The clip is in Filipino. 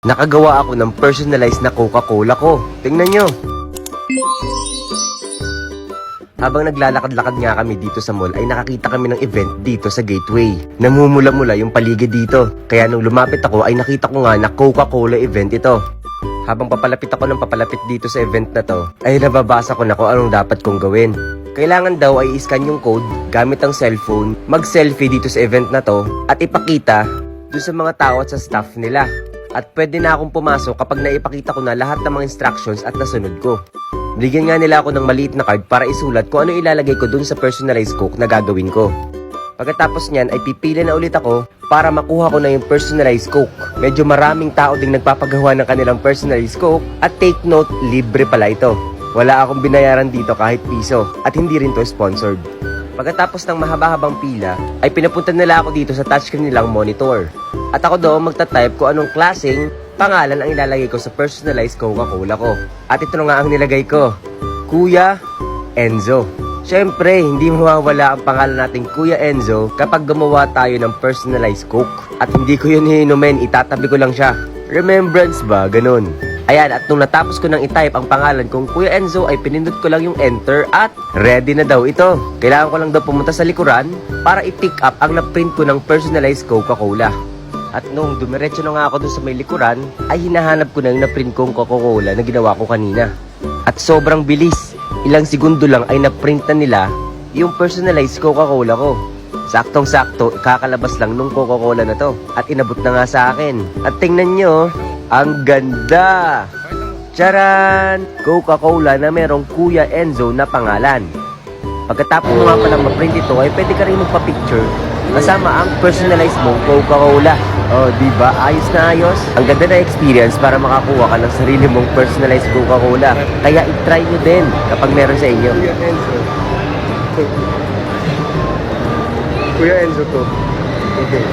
Nakagawa ako ng personalized na Coca-Cola ko. Tingnan nyo. Habang naglalakad-lakad nga kami dito sa mall ay nakakita kami ng event dito sa Gateway. Namumula-mula yung paligid dito. Kaya nung lumapit ako ay nakita ko nga na Coca-Cola event ito. Habang papalapit ako ng papalapit dito sa event na to, ay nababasa ko na kung anong dapat kong gawin. Kailangan daw ay i-scan yung code gamit ang cellphone, mag-selfie dito sa event na to, at ipakita dun sa mga tao at sa staff nila. At pwede na akong pumasok kapag naipakita ko na lahat ng mga instructions at nasunod ko. Bigyan nga nila ako ng maliit na card para isulat kung ano ilalagay ko dun sa personalized Coke na gagawin ko. Pagkatapos niyan ay pipili na ulit ako para makuha ko na yung personalized Coke. Medyo maraming tao ding nagpapagawa ng kanilang personalized Coke at take note, libre pala ito. Wala akong binayaran dito kahit piso at hindi rin to sponsored. Pagkatapos ng mahaba-habang pila ay pinapunta nila ako dito sa touchscreen nilang monitor. At ako doon magta-type kung anong klaseng pangalan ang ilalagay ko sa personalized Coca-Cola ko. At ito nga ang nilagay ko, Kuya Enzo. Siyempre, hindi mawawala ang pangalan nating Kuya Enzo kapag gumawa tayo ng personalized Coke. At hindi ko yun hinumin, itatabi ko lang siya. Remembrance ba? Ganun. Ayan, at nung natapos ko nang i-type ang pangalan kong Kuya Enzo ay pinindot ko lang yung enter at ready na daw ito. Kailangan ko lang daw pumunta sa likuran para i-pick up ang na-print ko ng personalized Coca-Cola. At nung dumiretso na nga ako dun sa may likuran, ay hinahanap ko na yung na-print kong Coca-Cola na ginawa ko kanina. At sobrang bilis, ilang segundo lang ay na-print na nila yung personalized Coca-Cola ko. Saktong-sakto, kakalabas lang nung Coca-Cola na to. At inabot na nga sa akin. At tingnan nyo, ang ganda! Charan! Coca-Cola na merong Kuya Enzo na pangalan. Pagkatapos mo nga palang ma-print ito, ay pwede ka rin magpa-picture kasama ang personalized mong Coca-Cola. Oh, diba? Ayos na ayos. Ang ganda na experience para makakuha ka ng sarili mong personalized Coca-Cola. Kaya i-try nyo din kapag meron sa inyo. Kuya Enzo. Kuya Enzo to. Okay.